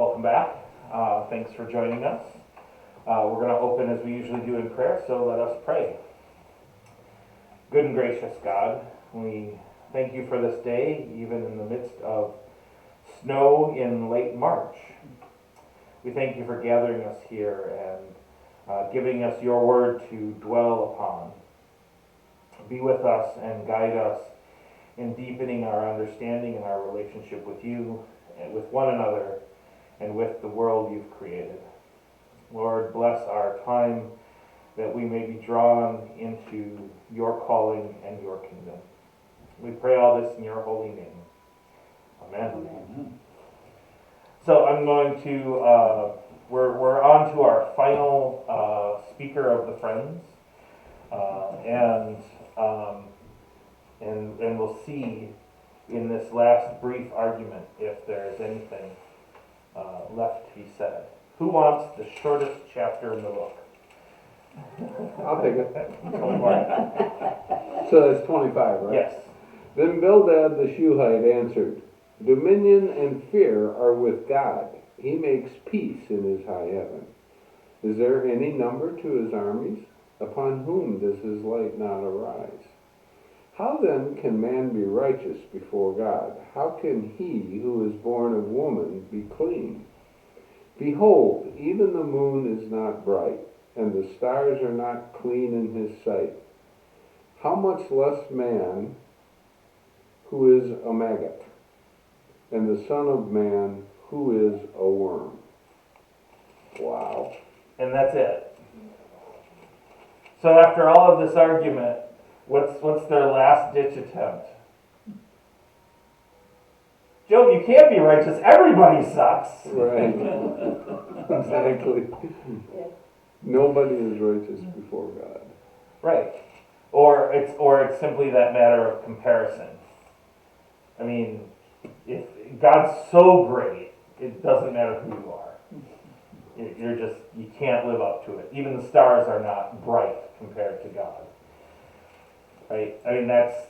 Welcome back. Thanks for joining us. We're going to open as we usually do in prayer, so let us pray. Good and gracious God, we thank you for this day, even in the midst of snow in late March. We thank you for gathering us here and giving us your word to dwell upon. Be with us and guide us in deepening our understanding and our relationship with you and with one another and with the world you've created. Lord, bless our time that we may be drawn into your calling and your kingdom. We pray all this in your holy name. Amen. Amen. So I'm going to, we're on to our final speaker of the Friends. And we'll see in this last brief argument if there's anything left to be said. Who wants the shortest chapter in the book? I'll take it. Go for it. So that's 25, right? Yes. Then Bildad the Shuhite answered, Dominion and fear are with God. He makes peace in his high heaven. Is there any number to his armies? Upon whom does his light not arise? How then can man be righteous before God? How can he who is born of woman be clean? Behold, even the moon is not bright, and the stars are not clean in his sight. How much less man who is a maggot, and the son of man who is a worm? Wow. And that's it. So after all of this argument, what's their last ditch attempt? Job, you can't be righteous. Everybody sucks. Right. Exactly. Nobody is righteous before God. Right. Or it's simply that matter of comparison. I mean, if God's so great, it doesn't matter who you are. You can't live up to it. Even the stars are not bright compared to God. Right? I mean, that's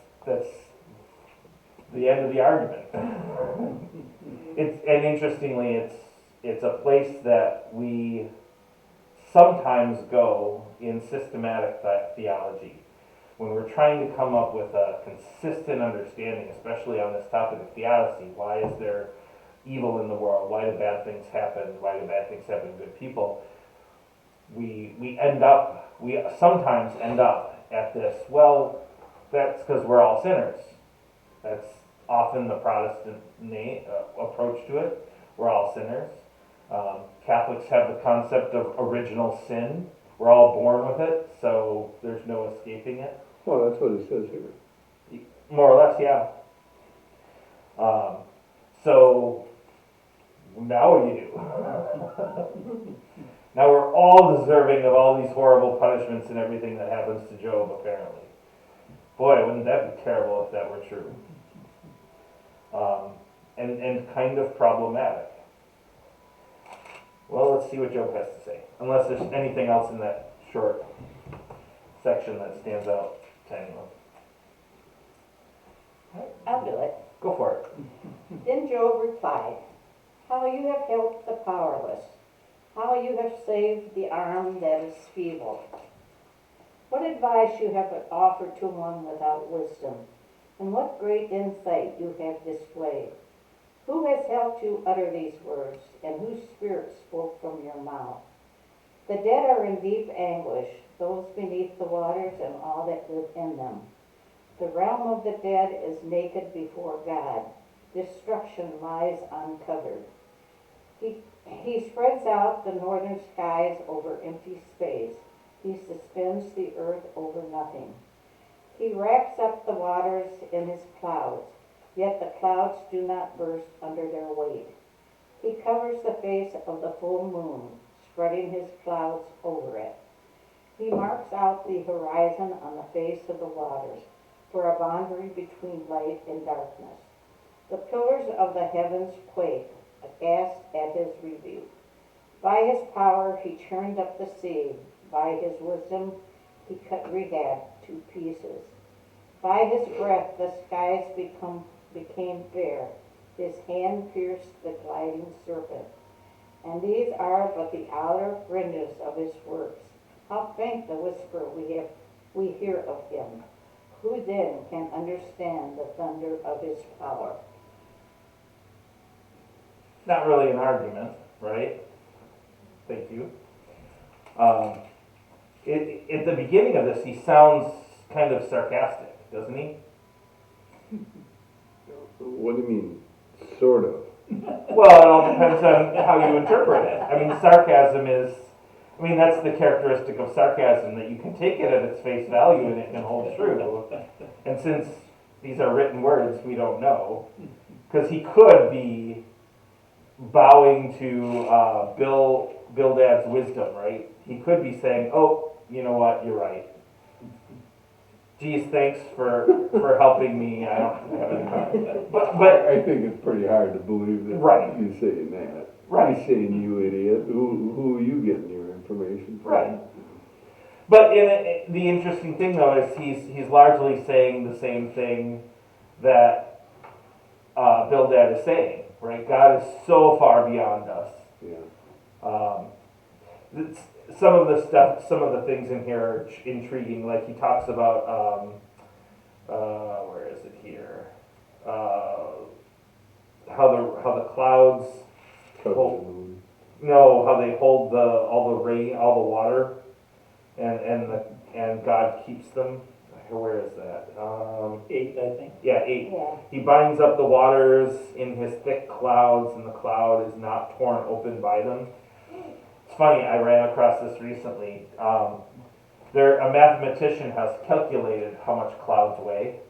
the end of the argument. And interestingly, it's a place that we sometimes go in systematic theology when we're trying to come up with a consistent understanding, especially on this topic of theodicy. Why is there evil in the world? Why do bad things happen? Why do bad things happen to good people? We sometimes end up at this, well, that's because we're all sinners. That's often the Protestant approach to it. We're all sinners. Catholics have the concept of original sin. We're all born with it, so there's no escaping it. Well, that's what it says here. More or less, yeah. So now what do you do? Now we're all deserving of all these horrible punishments and everything that happens to Job, apparently. Boy, wouldn't that be terrible if that were true? And kind of problematic. Well, let's see what Job has to say. Unless there's anything else in that short section that stands out to anyone. I'll do it. Go for it. Then Job replied, How you have helped the powerless, how you have saved the arm that is feeble. What advice you have offered to one without wisdom, and what great insight you have displayed. Who has helped you utter these words, and whose spirit spoke from your mouth? The dead are in deep anguish, those beneath the waters and all that live in them. The realm of the dead is naked before God. Destruction lies uncovered. He spreads out the northern skies over empty space. He suspends the earth over nothing. He wraps up the waters in his clouds, yet the clouds do not burst under their weight. He covers the face of the full moon, spreading his clouds over it. He marks out the horizon on the face of the waters, for a boundary between light and darkness. The pillars of the heavens quake, aghast at his rebuke. By his power he churned up the sea. By his wisdom he cut Rahab to pieces. By his breath the skies became fair. His hand pierced the gliding serpent. And these are but the outer fringes of his works. How faint the whisper we hear of him. Who then can understand the thunder of his power? Not really an argument, right? Thank you. At the beginning of this, he sounds kind of sarcastic, doesn't he? What do you mean, sort of? Well, it all depends on how you interpret it. I mean, sarcasm is, I mean, that's the characteristic of sarcasm, that you can take it at its face value and it can hold true. And since these are written words, we don't know. Because he could be bowing to Bildad's wisdom, right? He could be saying, oh, you know what, you're right. Geez, thanks for helping me. I don't have any time. But I think it's pretty hard to believe that Right. he's saying that. Right. He's saying, you idiot. Who are you getting your information from? Right. But the interesting thing, though, is he's largely saying the same thing that Bildad is saying, right? God is so far beyond us. Yeah. Some of the things in here are intriguing. Like he talks about, where is it here? How the clouds hold, no, how they hold all the rain, all the water, and God keeps them. Where is that? 8, I think. Yeah, 8. Yeah. He binds up the waters in his thick clouds, and the cloud is not torn open by them. It's funny, I ran across this recently. A mathematician has calculated how much clouds weigh.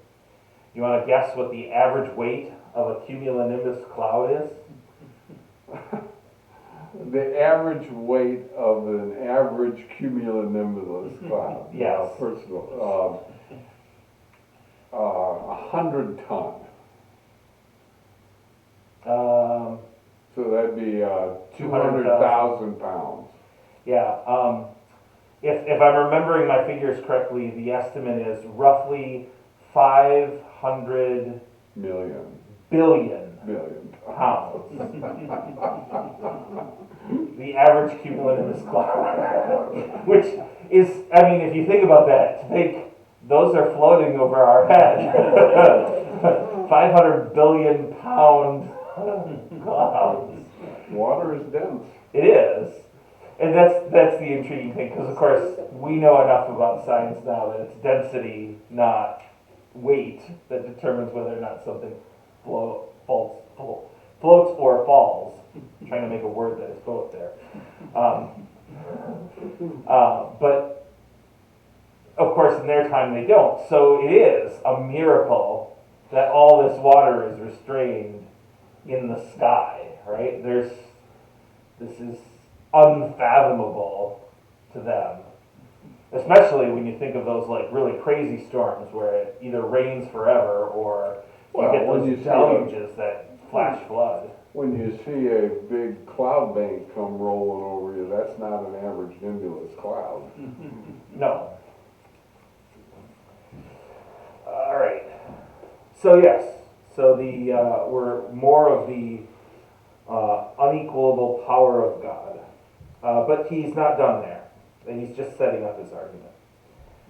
You want to guess what the average weight of a cumulonimbus cloud is? The average weight of an average cumulonimbus cloud. Yes. Now, first of all, 100 ton. So that'd be 200,000 pounds. Yeah. If I'm remembering my figures correctly, the estimate is roughly 500 billion pounds. The average cumulonimbus cloud. Which is, I mean, if you think about that, those are floating over our head. 500 billion pound clouds. Water is dense. It is. And that's the intriguing thing, because of course we know enough about science now that it's density, not weight, that determines whether or not something floats or falls. I'm trying to make a word that is both there. But of course in their time they don't. So it is a miracle that all this water is restrained in the sky, right? This is unfathomable to them, especially when you think of those like really crazy storms where it either rains forever or you get those deluges that flash flood. When you see a big cloud bank come rolling over you, that's not an average nimbulous cloud. No. All right. So yes. So we're more of the unequalable power of God. But he's not done there. And he's just setting up his argument.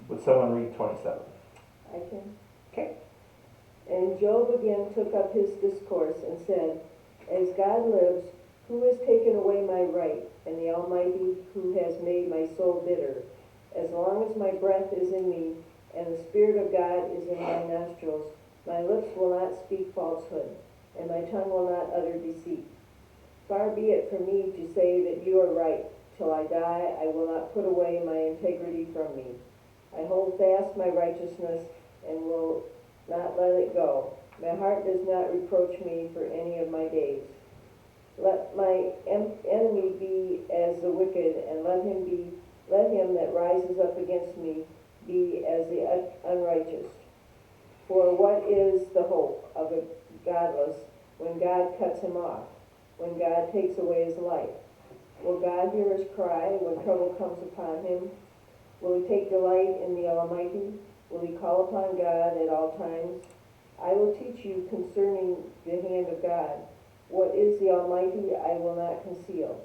Would someone read 27? I can. Okay. And Job again took up his discourse and said, as God lives, who has taken away my right, and the Almighty who has made my soul bitter? As long as my breath is in me, and the Spirit of God is in my nostrils, my lips will not speak falsehood, and my tongue will not utter deceit. Far be it from me to say that you are right. Till I die, I will not put away my integrity from me. I hold fast my righteousness and will not let it go. My heart does not reproach me for any of my days. Let my enemy be as the wicked, and let him that rises up against me be as the unrighteous. For what is the hope of a godless when God cuts him off, when God takes away his life? Will God hear his cry when trouble comes upon him? Will he take delight in the Almighty? Will he call upon God at all times? I will teach you concerning the hand of God. What is the Almighty I will not conceal.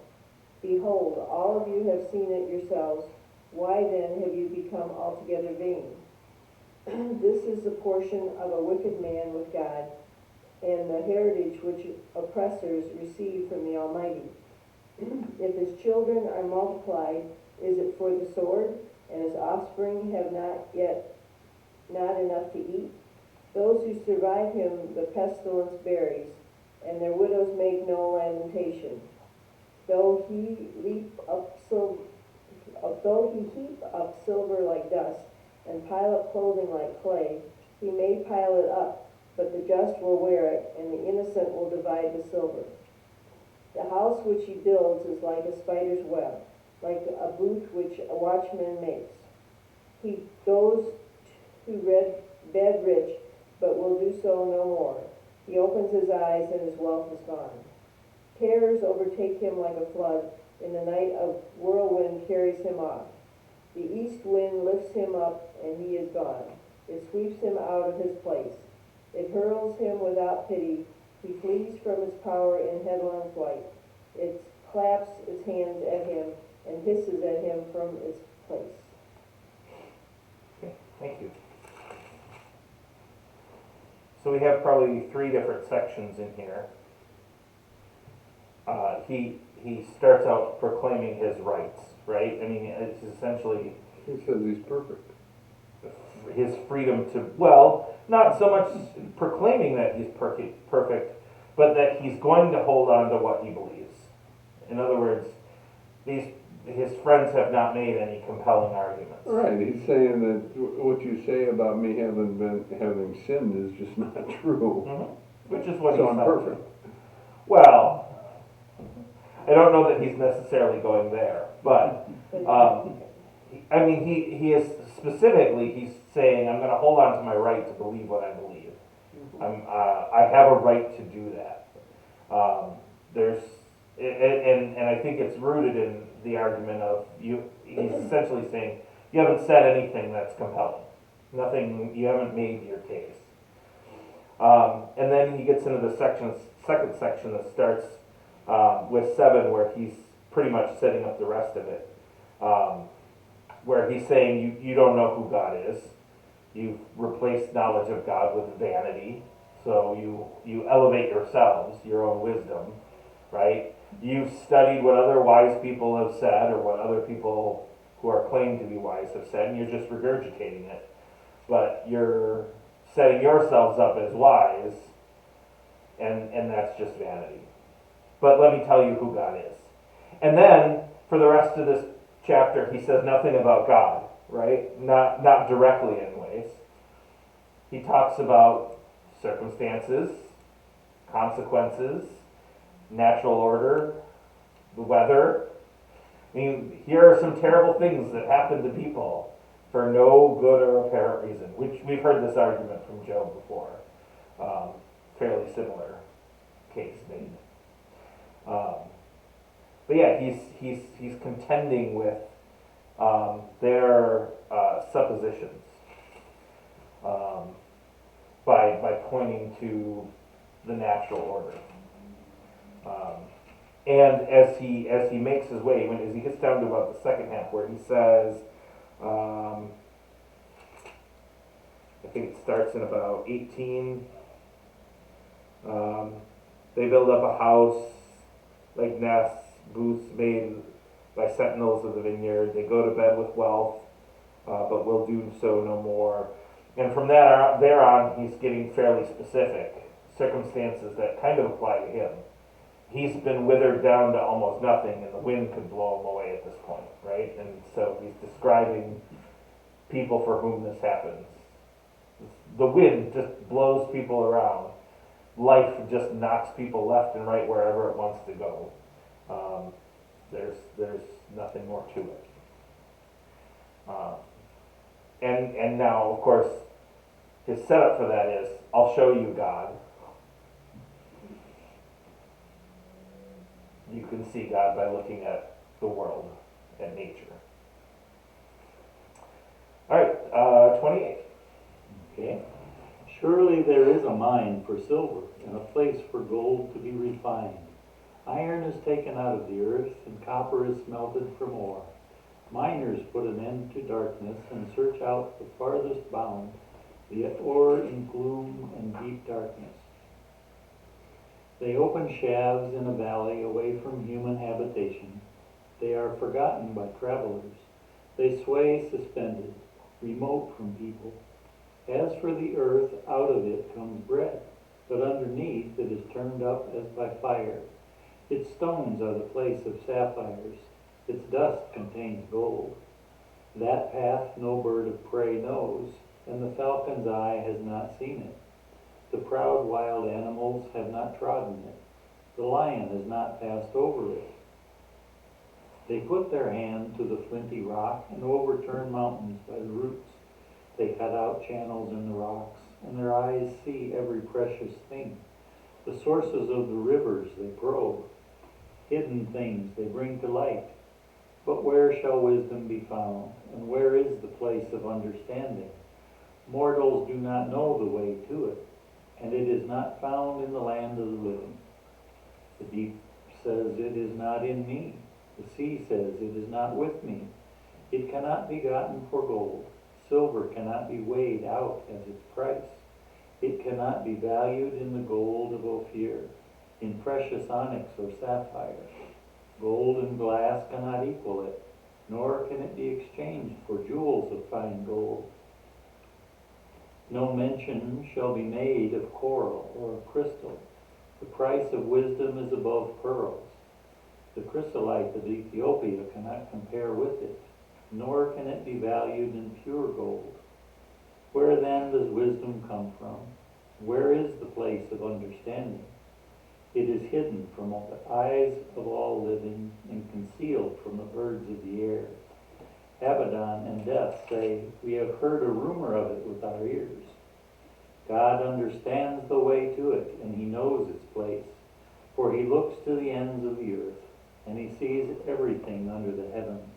Behold, all of you have seen it yourselves. Why then have you become altogether vain? This is the portion of a wicked man with God, and the heritage which oppressors receive from the Almighty. If his children are multiplied, is it for the sword, and his offspring have not enough to eat? Those who survive him the pestilence buries, and their widows make no lamentation. Though he heap up silver like dust, and pile up clothing like clay, he may pile it up, but the just will wear it, and the innocent will divide the silver. The house which he builds is like a spider's web, like a booth which a watchman makes. He goes to bed rich, but will do so no more. He opens his eyes, and his wealth is gone. Terrors overtake him like a flood. In the night a whirlwind carries him off. The east wind lifts him up, and he is gone. It sweeps him out of his place. It hurls him without pity. He flees from its power in headlong flight. It claps its hands at him and hisses at him from its place. Okay, thank you. So we have probably 3 different sections in here. He starts out proclaiming his rights, right? I mean, it's essentially He says he's perfect. his freedom to, well, not so much proclaiming that he's perfect, but that he's going to hold on to what he believes. In other words, his friends have not made any compelling arguments. Right, he's saying that what you say about me having sinned is just not true. Mm-hmm. Which is what So he's I'm not perfect. doing. Well, I don't know that he's necessarily going there, but I mean, he is specifically, he's saying, I'm going to hold on to my right to believe what I believe. I have a right to do that. And I think it's rooted in the argument of he's essentially saying, you haven't said anything that's compelling. Nothing, you haven't made your case. And then he gets into the second section that starts with 7, where he's pretty much setting up the rest of it. Where he's saying you don't know who God is. You've replaced knowledge of God with vanity. So you elevate yourselves, your own wisdom, right? You've studied what other wise people have said, or what other people who are claimed to be wise have said, and you're just regurgitating it. But you're setting yourselves up as wise, and that's just vanity. But let me tell you who God is. And then, for the rest of this chapter, he says nothing about God, right? Not directly anyways. He talks about circumstances, consequences, natural order, the weather. I mean, here are some terrible things that happen to people for no good or apparent reason, which we've heard this argument from Job before. Fairly similar case made. But yeah, he's contending with their suppositions by pointing to the natural order. And as he makes his way, as he gets down to about the second half, where he says, I think it starts in about 18. They build up a house like nests, booths made by sentinels of the vineyard. They go to bed with wealth, but will do so no more. And from there on, he's getting fairly specific circumstances that kind of apply to him. He's been withered down to almost nothing, and the wind could blow him away at this point, right? And so he's describing people for whom this happens. The wind just blows people around. Life just knocks people left and right wherever it wants to go. There's nothing more to it. And now, of course, his setup for that is, I'll show you God. You can see God by looking at the world and nature. All right, 28. Okay. Surely there is a mine for silver, and a place for gold to be refined. Iron is taken out of the earth, and copper is smelted from ore. Miners put an end to darkness, and search out the farthest bound, the ore in gloom and deep darkness. They open shafts in a valley away from human habitation. They are forgotten by travelers. They sway suspended, remote from people. As for the earth, out of it comes bread, but underneath it is turned up as by fire. Its stones are the place of sapphires. Its dust contains gold. That path no bird of prey knows, and the falcon's eye has not seen it. The proud wild animals have not trodden it. The lion has not passed over it. They put their hand to the flinty rock and overturn mountains by the roots. They cut out channels in the rocks, and their eyes see every precious thing. The sources of the rivers they probe. Hidden things they bring to light. But where shall wisdom be found, and where is the place of understanding? Mortals do not know the way to it, and it is not found in the land of the living. The deep says, it is not in me. The sea says, it is not with me. It cannot be gotten for gold. Silver cannot be weighed out as its price. It cannot be valued in the gold of Ophir, in precious onyx or sapphire. Gold and glass cannot equal it, nor can it be exchanged for jewels of fine gold. No mention shall be made of coral or of crystal. The price of wisdom is above pearls. The chrysolite of Ethiopia cannot compare with it, nor can it be valued in pure gold. Where then does wisdom come from? Where is the place of understanding? It is hidden from the eyes of all living and concealed from the birds of the air. Abaddon and Death say, we have heard a rumor of it with our ears. God understands the way to it, and he knows its place. For he looks to the ends of the earth, and he sees everything under the heavens.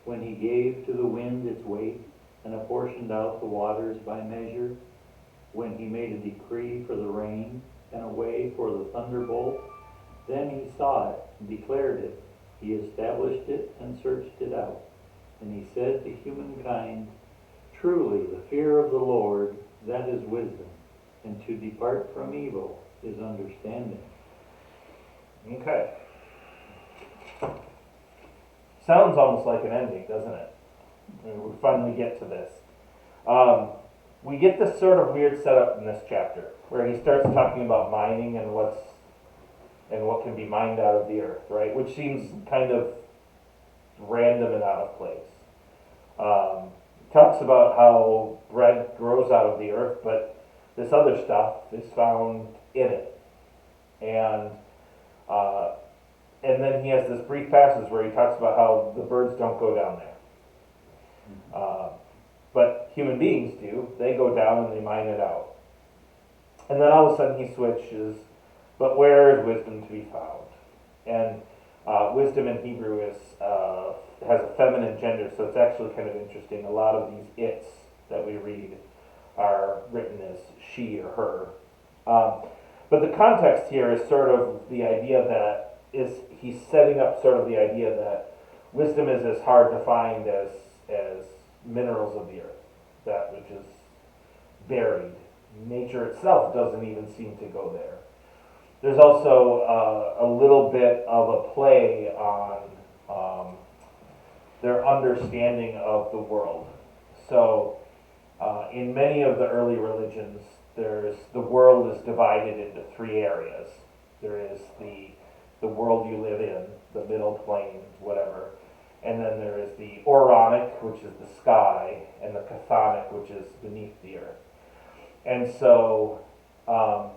When he gave to the wind its weight, and apportioned out the waters by measure, when he made a decree for the rain, and a way for the thunderbolt, then he saw it, and declared it. He established it, and searched it out. And he said to humankind, truly the fear of the Lord, that is wisdom, and to depart from evil is understanding. Okay. Sounds almost like an ending, doesn't it? I mean, we finally get to this. We get this sort of weird setup in this chapter, where he starts talking about mining and what can be mined out of the earth, right? Which seems kind of random and out of place. Talks about how bread grows out of the earth, but this other stuff is found in it. And then he has this brief passage where he talks about how the birds don't go down there. But human beings do. They go down and they mine it out. And then all of a sudden he switches, but where is wisdom to be found? And wisdom in Hebrew has a feminine gender, so it's actually kind of interesting. A lot of these its that we read are written as she or her. But the context here is sort of the idea that he's setting up sort of the idea that wisdom is as hard to find as minerals of the earth, that which is buried. Nature itself doesn't even seem to go there. There's also a little bit of a play on their understanding of the world. So in many of the early religions, the world is divided into three areas. There is the world you live in, the middle plane, whatever. And then there is the Oronic, which is the sky, and the Chthonic, which is beneath the earth. And so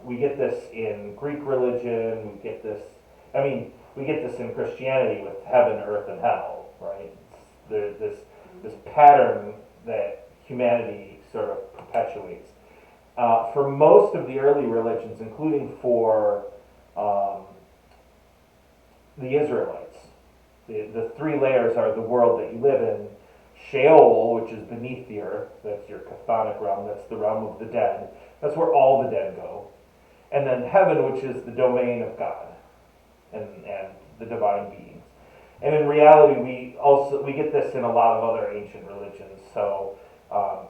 we get this in Greek religion, we get this in Christianity with heaven, earth, and hell, right? There's this pattern that humanity sort of perpetuates. For most of the early religions, including for the Israelites, the three layers are the world that you live in, Sheol, which is beneath the earth, that's your chthonic realm, that's the realm of the dead. That's where all the dead go. And then heaven, which is the domain of God and the divine beings. And in reality, we get this in a lot of other ancient religions. So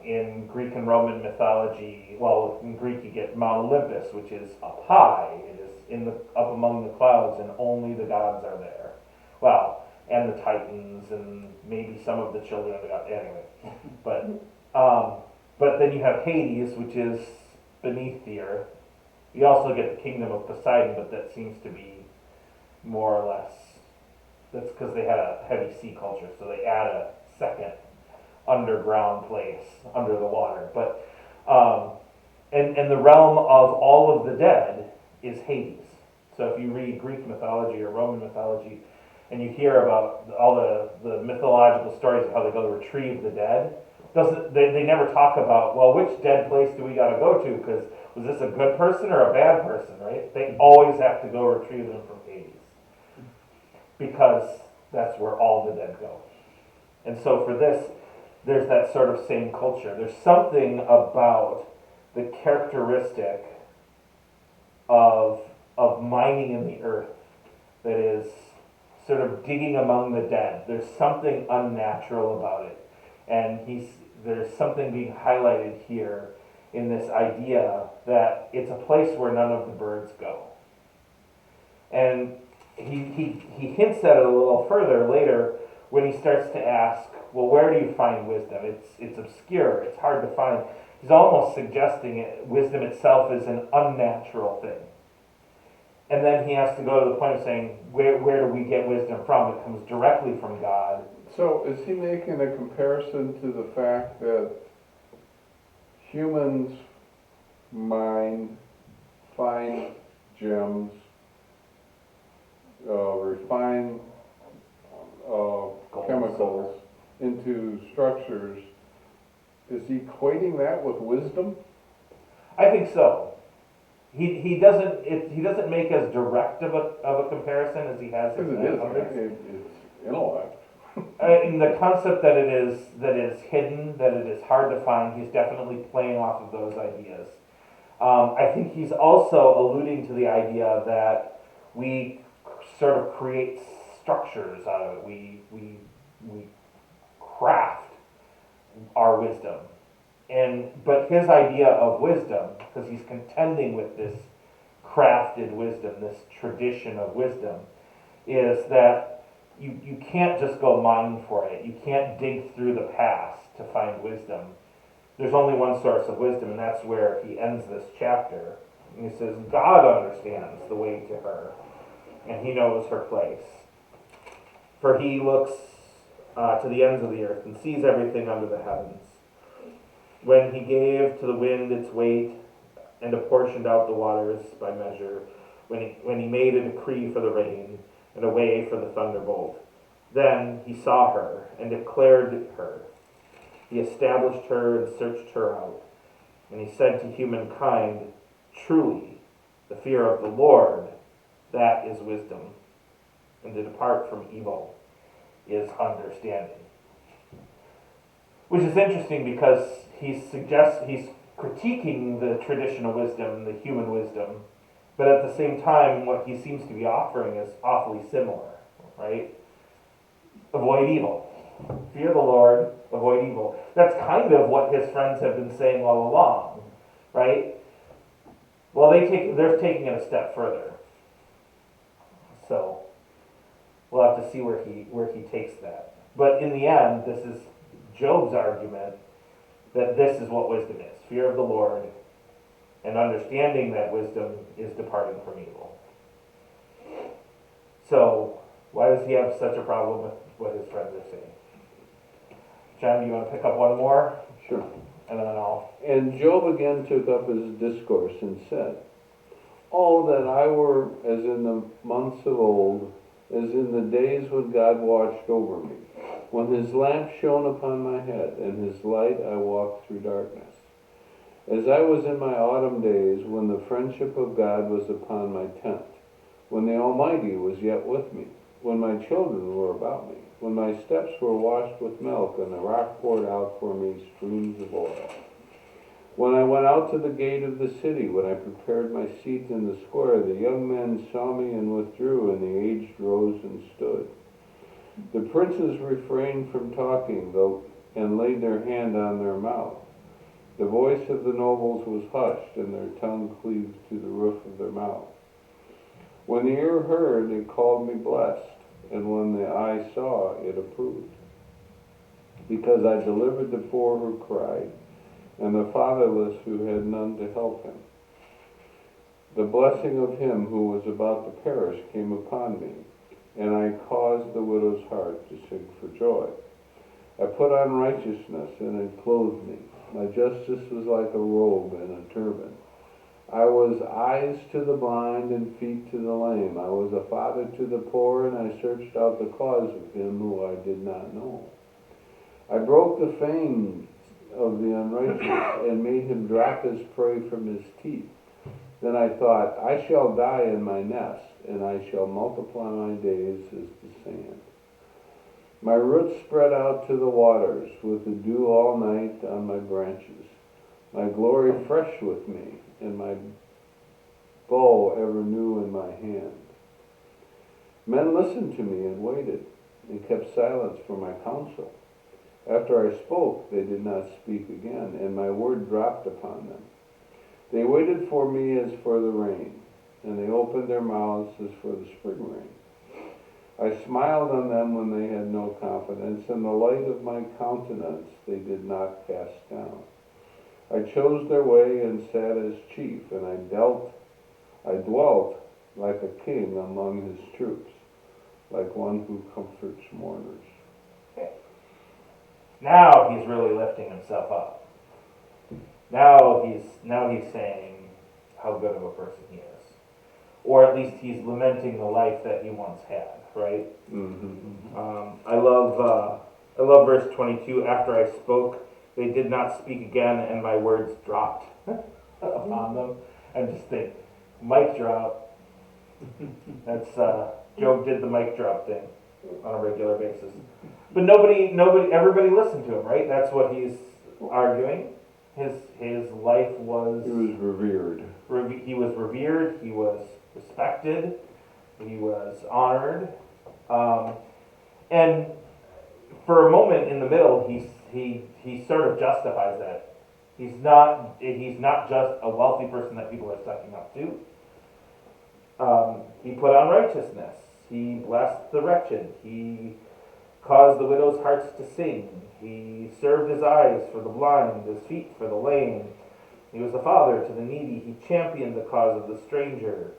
in Greek and Roman mythology, well, in Greek you get Mount Olympus, which is up high. It is up among the clouds, and only the gods are there. Well, and the Titans, and maybe some of the children of the gods. Anyway, but then you have Hades, which is beneath the earth. You also get the kingdom of Poseidon, but that seems to be more or less. That's because they had a heavy sea culture, so they add a second underground place under the water. But and the realm of all of the dead is Hades. So if you read Greek mythology or Roman mythology, and you hear about all the mythological stories of how they go to retrieve the dead, they never talk about, well, which dead place do we got to go to? Because was this a good person or a bad person, right? They always have to go retrieve them from Hades, because that's where all the dead go. And so for this, there's that sort of same culture. There's something about the characteristic of mining in the earth that is sort of digging among the dead. There's something unnatural about it. And there's something being highlighted here in this idea that it's a place where none of the birds go. And he hints at it a little further later when he starts to ask, well, where do you find wisdom? It's obscure, it's hard to find. He's almost suggesting wisdom itself is an unnatural thing. And then he has to go to the point of saying, where do we get wisdom from? It comes directly from God. So is he making a comparison to the fact that humans mine, find gems, refine chemicals into structures? Is he equating that with wisdom? I think so. He doesn't make as direct of a comparison as he has in others. It's intellect. In the concept that it is hidden, that it is hard to find, he's definitely playing off of those ideas. I think he's also alluding to the idea that we sort of create structures out of it. We craft our wisdom. But his idea of wisdom, because he's contending with this crafted wisdom, this tradition of wisdom, is that you can't just go mine for it. You can't dig through the past to find wisdom. There's only one source of wisdom, and that's where he ends this chapter. And he says, God understands the way to her, and he knows her place. For he looks to the ends of the earth and sees everything under the heavens. When he gave to the wind its weight and apportioned out the waters by measure, when he made a decree for the rain and a way for the thunderbolt, then he saw her and declared her. He established her and searched her out. And he said to humankind, truly, the fear of the Lord, that is wisdom, and to depart from evil is understanding. Which is interesting because he's critiquing the traditional wisdom, the human wisdom, but at the same time, what he seems to be offering is awfully similar, right? Avoid evil. Fear the Lord, avoid evil. That's kind of what his friends have been saying all along, right? Well, they're taking it a step further. So we'll have to see where he takes that. But in the end, this is Job's argument that this is what wisdom is. Fear of the Lord, and understanding that wisdom is departing from evil. So why does he have such a problem with what his friends are saying? John, do you want to pick up one more? Sure. And then I'll... And Job again took up his discourse and said, oh, that I were as in the months of old, as in the days when God watched over me, when his lamp shone upon my head, and his light I walked through darkness. As I was in my autumn days, when the friendship of God was upon my tent, when the Almighty was yet with me, when my children were about me, when my steps were washed with milk, and the rock poured out for me streams of oil. When I went out to the gate of the city, when I prepared my seat in the square, the young men saw me and withdrew, and the aged rose and stood. The princes refrained from talking, though, and laid their hand on their mouth. The voice of the nobles was hushed, and their tongue cleaved to the roof of their mouth. When the ear heard, it called me blessed, and when the eye saw, it approved. Because I delivered the poor who cried, and the fatherless who had none to help him. The blessing of him who was about to perish came upon me, and I caused the widow's heart to sing for joy. I put on righteousness, and it clothed me. My justice was like a robe and a turban. I was eyes to the blind and feet to the lame. I was a father to the poor, and I searched out the cause of him who I did not know. I broke the fangs of the unrighteous and made him drop his prey from his teeth. Then I thought, I shall die in my nest, and I shall multiply my days as the sand. My roots spread out to the waters, with the dew all night on my branches. My glory fresh with me, and my bow ever new in my hand. Men listened to me and waited, and kept silence for my counsel. After I spoke, they did not speak again, and my word dropped upon them. They waited for me as for the rain, and they opened their mouths as for the spring rain. I smiled on them when they had no confidence, and the light of my countenance they did not cast down. I chose their way and sat as chief, and I dwelt like a king among his troops, like one who comforts mourners. Okay. Now he's really lifting himself up. Now he's saying how good of a person he is. Or at least he's lamenting the life that he once had, right? Mm-hmm. I love verse 22. After I spoke, they did not speak again, and my words dropped upon them. And just think, mic drop. That's Job did the mic drop thing on a regular basis. But everybody listened to him, right? That's what he's arguing. His life was... He was revered. He was revered, he was respected, he was honored. And for a moment in the middle, he sort of justifies that. He's not just a wealthy person that people are sucking up to. He put on righteousness. He blessed the wretched. He caused the widow's hearts to sing. He served his eyes for the blind, his feet for the lame. He was the father to the needy. He championed the cause of the stranger.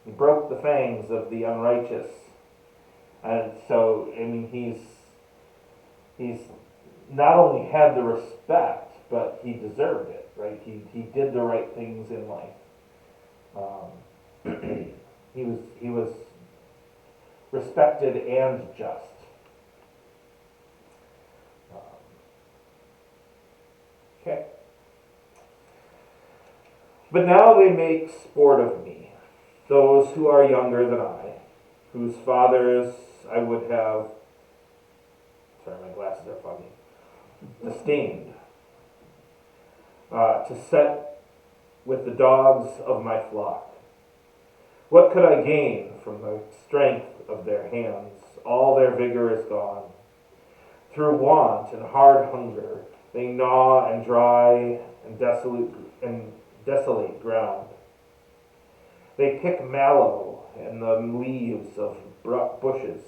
He broke the fangs of the unrighteous. And so, I mean, he's not only had the respect, but he deserved it, right? He did the right things in life. He was respected and just. Okay. But now they make sport of me, those who are younger than I, whose fathers I would have, sorry, my glasses are foggy, disdained, to set with the dogs of my flock. What could I gain from the strength of their hands? All their vigor is gone. Through want and hard hunger, they gnaw and dry and desolate ground. They pick mallow and the leaves of bushes,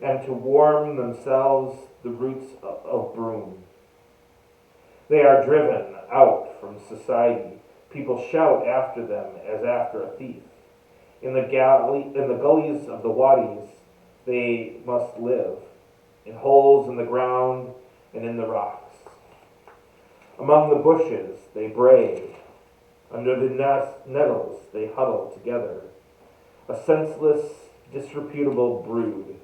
and to warm themselves the roots of broom. They are driven out from society. People shout after them as after a thief. In the gullies of the wadis they must live, in holes in the ground and in the rocks. Among the bushes they bray. Under the nettles they huddle together. A senseless, disreputable brood.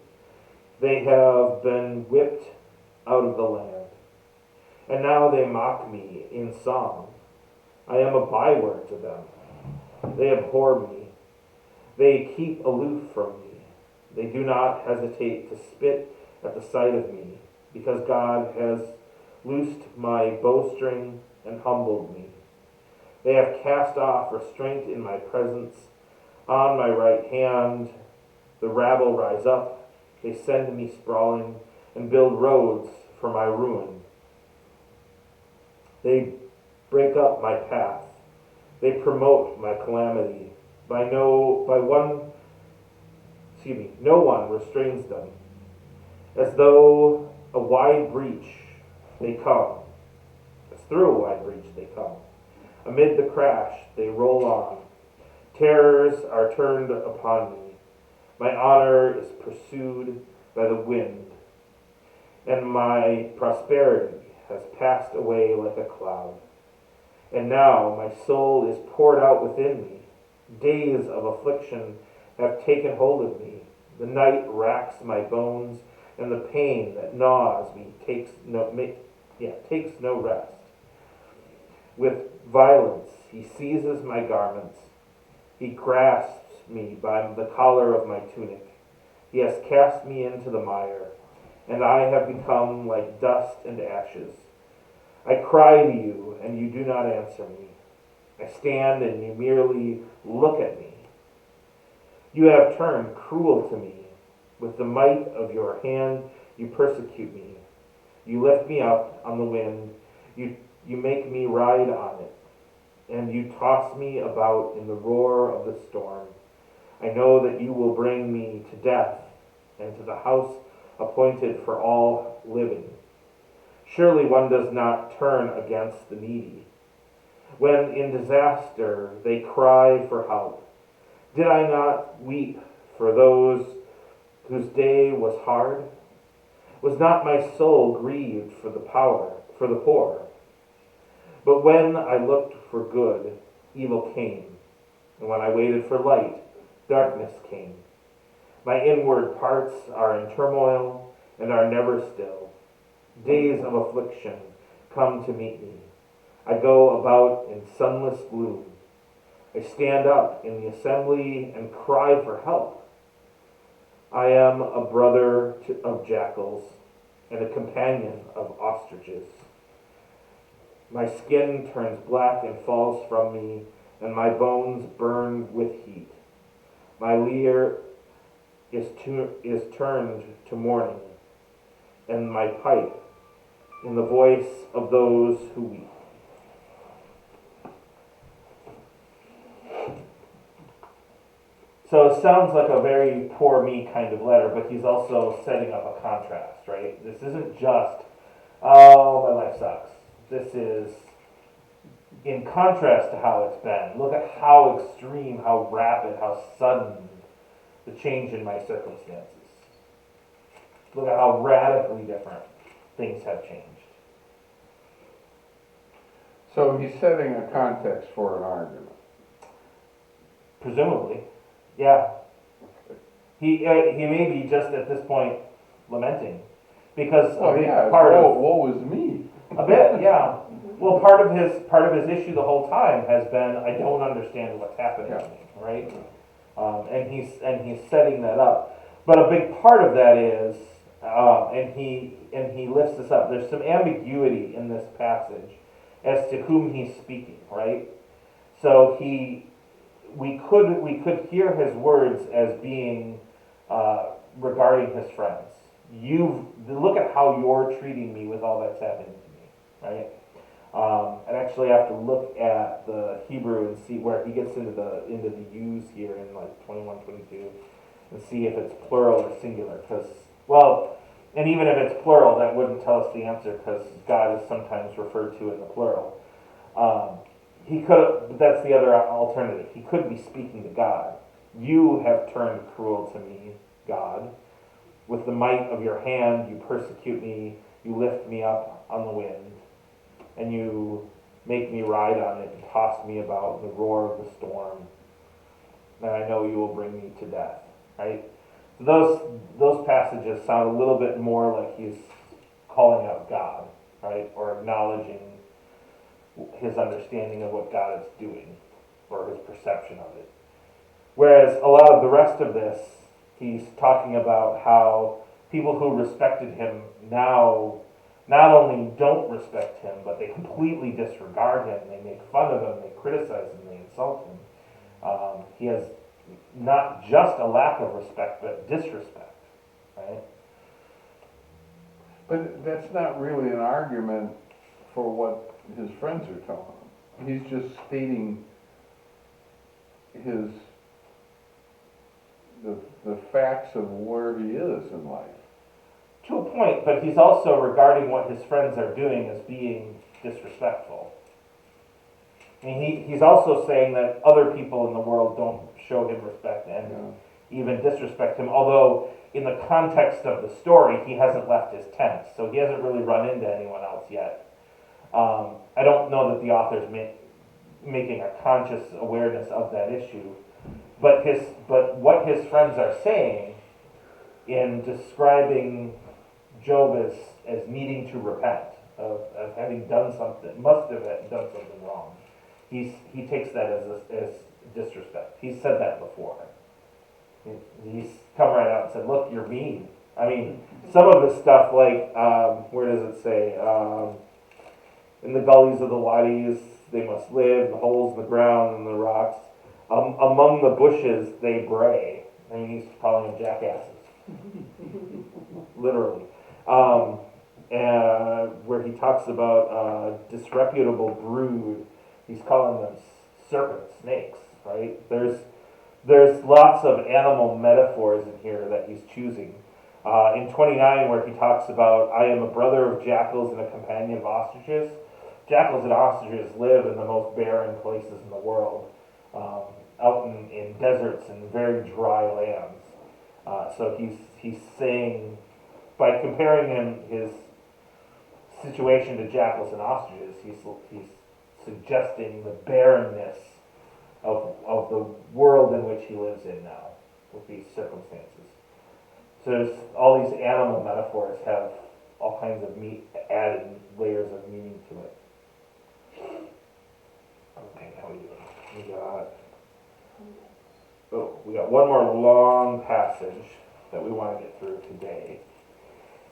They have been whipped out of the land. And now they mock me in song. I am a byword to them. They abhor me. They keep aloof from me. They do not hesitate to spit at the sight of me, because God has loosed my bowstring and humbled me. They have cast off restraint in my presence. On my right hand, the rabble rise up. They send me sprawling and build roads for my ruin. They break up my path. They promote my calamity. No one restrains them. As though a wide breach they come. As through a wide breach they come. Amid the crash they roll on. Terrors are turned upon me. My honor is pursued by the wind, and my prosperity has passed away like a cloud. And now my soul is poured out within me. Days of affliction have taken hold of me. The night racks my bones, and the pain that gnaws me takes no rest. With violence he seizes my garments. He grasps me by the collar of my tunic. He has cast me into the mire, and I have become like dust and ashes. I cry to you, and you do not answer me. I stand, and you merely look at me. You have turned cruel to me. With the might of your hand, you persecute me. You lift me up on the wind. You make me ride on it, and you toss me about in the roar of the storm. I know that you will bring me to death and to the house appointed for all living. Surely one does not turn against the needy. When in disaster they cry for help, did I not weep for those whose day was hard? Was not my soul grieved for the poor? But when I looked for good, evil came, and when I waited for light, darkness came. My inward parts are in turmoil and are never still. Days of affliction come to meet me. I go about in sunless gloom. I stand up in the assembly and cry for help. I am a brother of jackals and a companion of ostriches. My skin turns black and falls from me, and my bones burn with heat. My lyre is turned to mourning, and my pipe in the voice of those who weep. So it sounds like a very poor me kind of letter, but he's also setting up a contrast, right? This isn't just, oh, my life sucks. This is in contrast to how it's been. Look at how extreme, how rapid, how sudden the change in my circumstances. Look at how radically different things have changed. So he's setting a context for an argument. Presumably, yeah. He may be just at this point lamenting, because a big part of woe is me. a bit, yeah. Well, part of his issue the whole time has been, I don't understand what's happening to me, right? And he's setting that up. But a big part of that is, and he lifts this up. There's some ambiguity in this passage as to whom he's speaking, right? So we could hear his words as being regarding his friends. Look at how you're treating me with all that's happening to me, right? And actually, I have to look at the Hebrew and see where he gets into the use here in like 21, 22, and see if it's plural or singular. And even if it's plural, that wouldn't tell us the answer, because God is sometimes referred to in the plural. He could. That's the other alternative. He could be speaking to God. You have turned cruel to me, God. With the might of your hand, you persecute me. You lift me up on the wind, and you make me ride on it and toss me about in the roar of the storm. And I know you will bring me to death. Right? Those passages sound a little bit more like he's calling out God, right, or acknowledging his understanding of what God is doing, or his perception of it. Whereas a lot of the rest of this, he's talking about how people who respected him now not only don't respect him, but they completely disregard him. They make fun of him, they criticize him, they insult him. He has not just a lack of respect, but disrespect, right? But that's not really an argument for what his friends are telling him. He's just stating the facts of where he is in life. To a point, but he's also regarding what his friends are doing as being disrespectful. I mean, he's also saying that other people in the world don't show him respect and even disrespect him, although in the context of the story, he hasn't left his tent, so he hasn't really run into anyone else yet. I don't know that the author's making a conscious awareness of that issue, but what his friends are saying in describing Job as needing to repent of having done something, must have done something wrong. He takes that as disrespect. He's said that before. He's come right out and said, "Look, you're mean." I mean, some of the stuff like where does it say? In the gullies of the wadis they must live, the holes in the ground and the rocks. Among the bushes they bray. I mean, he's calling them jackasses. Literally. And where he talks about disreputable brood, he's calling them serpent snakes, right? There's lots of animal metaphors in here that he's choosing. In 29, where he talks about, I am a brother of jackals and a companion of ostriches. Jackals and ostriches live in the most barren places in the world, out in deserts and very dry lands. So he's saying, by comparing his situation to jackals and ostriches, he's suggesting the barrenness of the world in which he lives in now, with these circumstances. So there's all these animal metaphors have all kinds of added layers of meaning to it. Okay, how we doing? We got one more long passage that we want to get through today.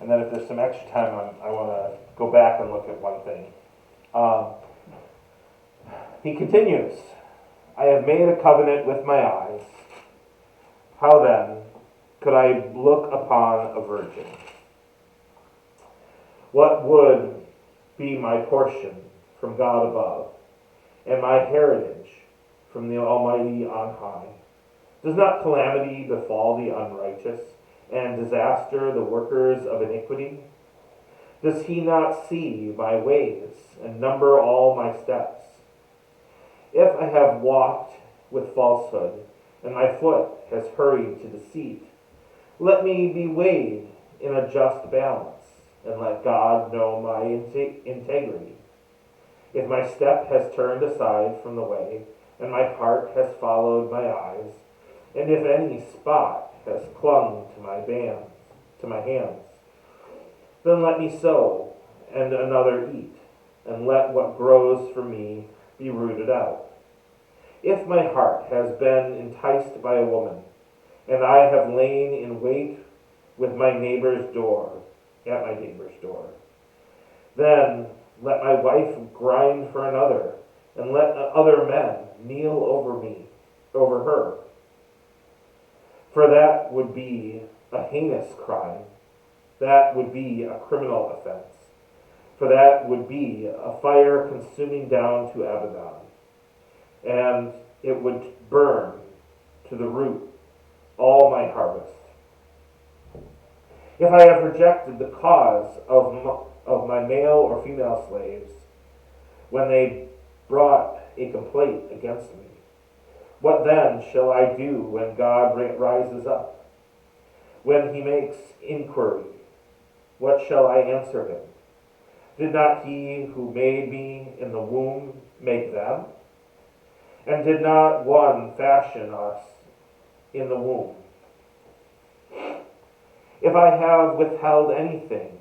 And then if there's some extra time, I want to go back and look at one thing. He continues, I have made a covenant with my eyes. How then could I look upon a virgin? What would be my portion from God above, and my heritage from the Almighty on high? Does not calamity befall the unrighteous, and disaster the workers of iniquity? Does he not see my ways, and number all my steps? If I have walked with falsehood, and my foot has hurried to deceit, let me be weighed in a just balance, and let God know my integrity. If my step has turned aside from the way, and my heart has followed my eyes, and if any spot has clung to my hands, then let me sow, and another eat, and let what grows for me be rooted out. If my heart has been enticed by a woman, and I have lain in wait with my neighbor's door, at my neighbor's door, then let my wife grind for another, and let other men kneel over her. For that would be a heinous crime. That would be a criminal offense. For that would be a fire consuming down to Abaddon. And it would burn to the root all my harvest. If I have rejected the cause of my male or female slaves, when they brought a complaint against me, what then shall I do when God rises up? When he makes inquiry, what shall I answer him? Did not he who made me in the womb make them? And did not one fashion us in the womb? If I have withheld anything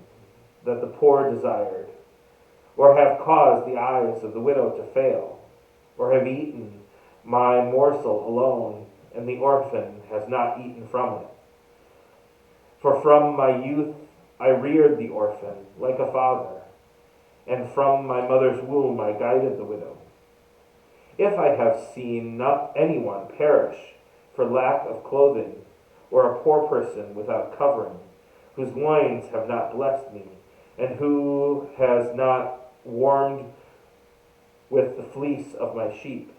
that the poor desired, or have caused the eyes of the widow to fail, or have eaten my morsel alone, and the orphan has not eaten from it. For from my youth I reared the orphan like a father, and from my mother's womb I guided the widow. If I have seen not anyone perish for lack of clothing, or a poor person without covering, whose loins have not blessed me, and who has not warmed with the fleece of my sheep,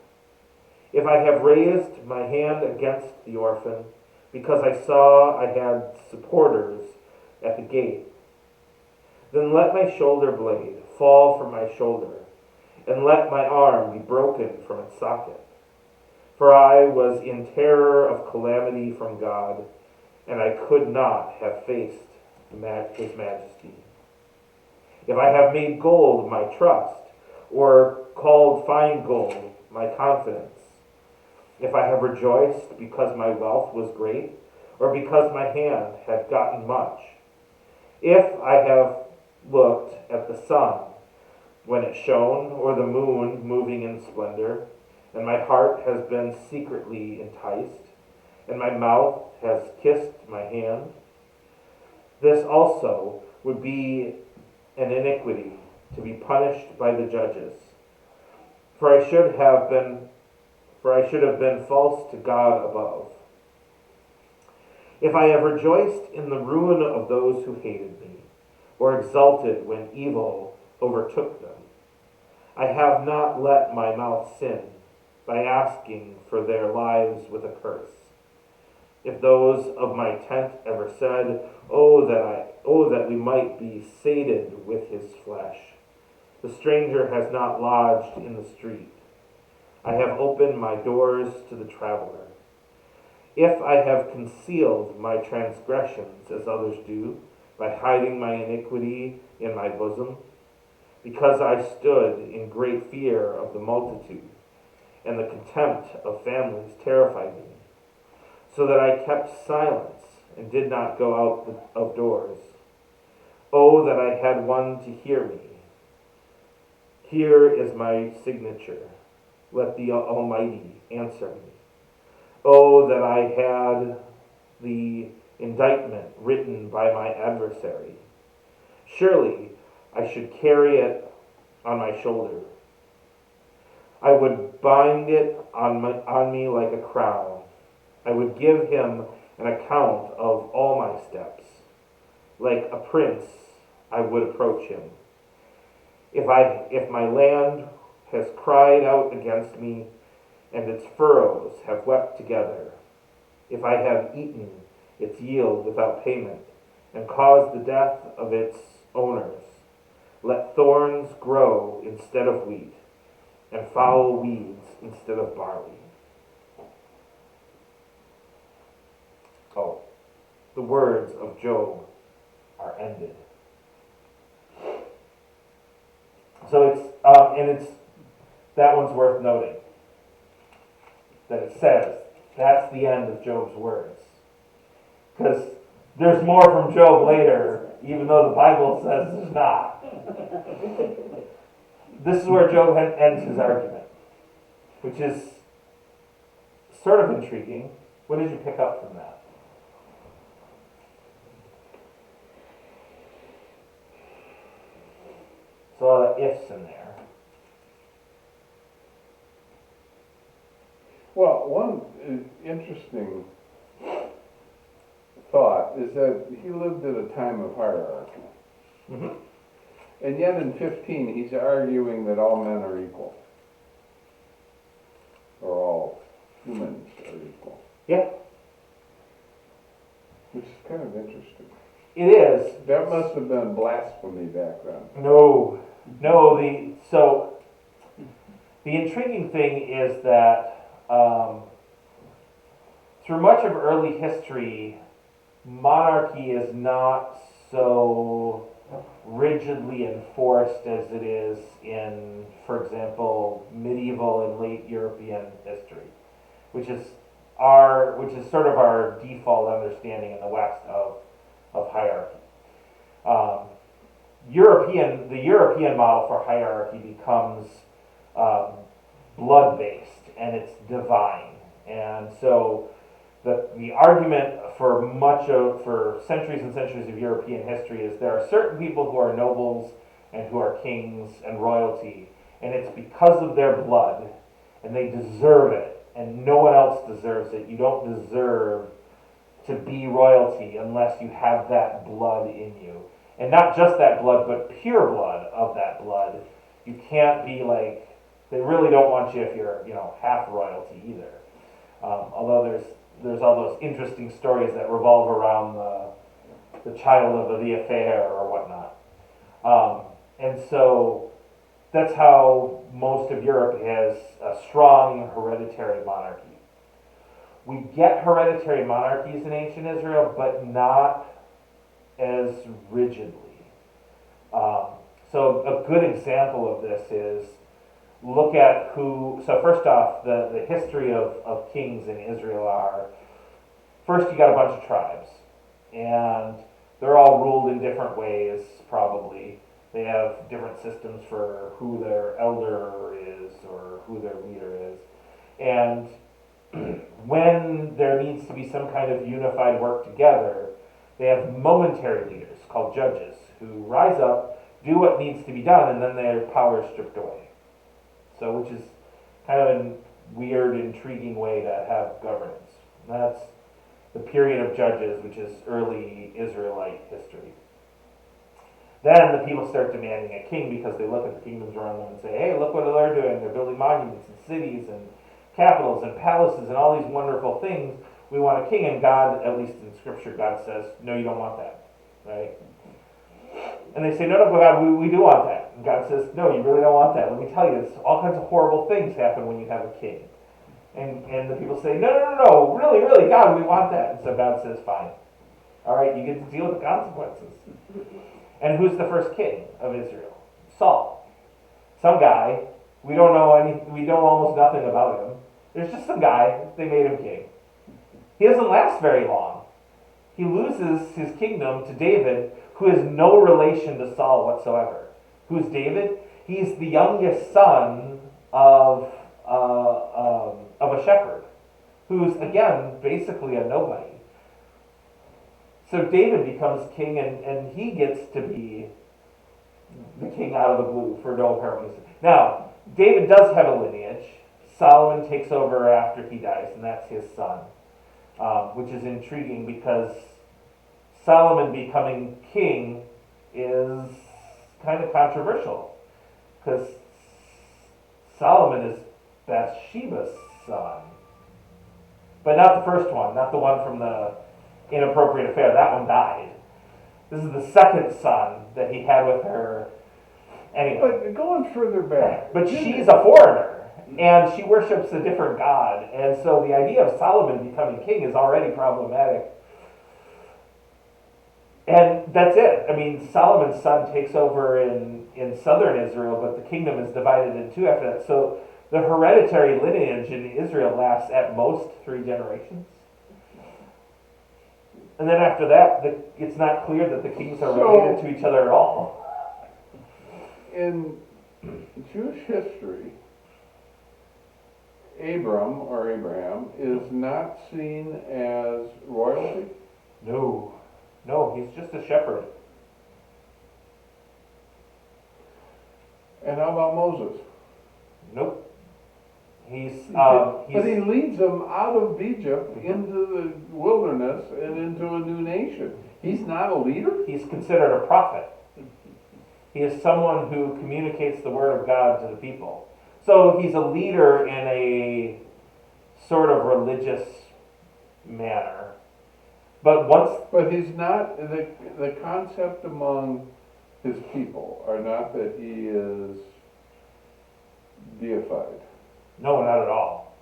if I have raised my hand against the orphan, because I saw I had supporters at the gate, then let my shoulder blade fall from my shoulder, and let my arm be broken from its socket. For I was in terror of calamity from God, and I could not have faced his majesty. If I have made gold my trust, or called fine gold my confidence, if I have rejoiced because my wealth was great, or because my hand had gotten much, if I have looked at the sun when it shone, or the moon moving in splendor, and my heart has been secretly enticed, and my mouth has kissed my hand, this also would be an iniquity to be punished by the judges. For I should have been false to God above. If I have rejoiced in the ruin of those who hated me, or exulted when evil overtook them, I have not let my mouth sin by asking for their lives with a curse. If those of my tent ever said, "Oh that we might be sated with his flesh," the stranger has not lodged in the street. I have opened my doors to the traveler. If I have concealed my transgressions as others do, by hiding my iniquity in my bosom, because I stood in great fear of the multitude, and the contempt of families terrified me, so that I kept silence and did not go out of doors. Oh, that I had one to hear me. Here is my signature. Let the Almighty answer me. Oh, that I had the indictment written by my adversary. Surely I should carry it on my shoulder. I would bind it on me like a crown. I would give him an account of all my steps. Like a prince, I would approach him. If my land has cried out against me, and its furrows have wept together, if I have eaten its yield without payment, and caused the death of its owners, let thorns grow instead of wheat, and foul weeds instead of barley. Oh, the words of Job are ended. So that one's worth noting. That it says that's the end of Job's words. Because there's more from Job later, even though the Bible says there's not. This is where Job ends his argument, which is sort of intriguing. What did you pick up from that? There's a lot of ifs in there. Well, one interesting thought is that he lived at a time of hierarchy. Mm-hmm. And yet in 15, he's arguing that all men are equal. Or all humans are equal. Yeah. Which is kind of interesting. It is. That must have been blasphemy back then. No. The intriguing thing is that through much of early history, monarchy is not so rigidly enforced as it is in, for example, medieval and late European history, which is sort of our default understanding in the West of hierarchy. The European model for hierarchy becomes blood-based, and it's divine. And so the argument for centuries and centuries of European history is there are certain people who are nobles and who are kings and royalty, and it's because of their blood, and they deserve it, and no one else deserves it. You don't deserve to be royalty unless you have that blood in you. And not just that blood, but pure blood of that blood. You can't be like, they really don't want you if you're, half royalty either. Although there's all those interesting stories that revolve around the child of the affair or whatnot. And so that's how most of Europe has a strong hereditary monarchy. We get hereditary monarchies in ancient Israel, but not as rigidly. So a good example of this is look at so first off, the history of kings in Israel are, first you got a bunch of tribes, and they're all ruled in different ways, probably. They have different systems for who their elder is or who their leader is. And when there needs to be some kind of unified work together, they have momentary leaders called judges who rise up, do what needs to be done, and then their power is stripped away. So, which is kind of a weird, intriguing way to have governance. And that's the period of Judges, which is early Israelite history. Then the people start demanding a king because they look at the kingdoms around them and say, hey, look what they're doing. They're building monuments and cities and capitals and palaces and all these wonderful things. We want a king. And God, at least in Scripture, God says, no, you don't want that. Right? And they say, no, God, we do want that. And God says, no, you really don't want that. Let me tell you, all kinds of horrible things happen when you have a king. And the people say, no, really, God, we want that. And so God says, fine. All right, you get to deal with the consequences. And who's the first king of Israel? Saul. Some guy, we know almost nothing about him. There's just some guy, they made him king. He doesn't last very long. He loses his kingdom to David, who has no relation to Saul whatsoever. Who's David? He's the youngest son of a shepherd, who's, again, basically a nobody. So David becomes king, and he gets to be the king out of the blue for no apparent reason. Now, David does have a lineage. Solomon takes over after he dies, and that's his son, which is intriguing because Solomon becoming king is kind of controversial because Solomon is Bathsheba's son, but not the first one, not the one from the inappropriate affair. That one died. This is the second son that he had with her. Anyway, But going further back. but she's a foreigner, and she worships a different god, and so the idea of Solomon becoming king is already problematic. And that's it. I mean, Solomon's son takes over in southern Israel, but the kingdom is divided in two after that. So the hereditary lineage in Israel lasts at most 3 generations. And then after that, it's not clear that the kings are related to each other at all. In Jewish history, Abraham is not seen as royalty. No, he's just a shepherd. And how about Moses? Nope. But he leads them out of Egypt into the wilderness and into a new nation. He's not a leader? He's considered a prophet. He is someone who communicates the word of God to the people. So he's a leader in a sort of religious manner. But he's not, the concept among his people are not that he is deified. No, not at all.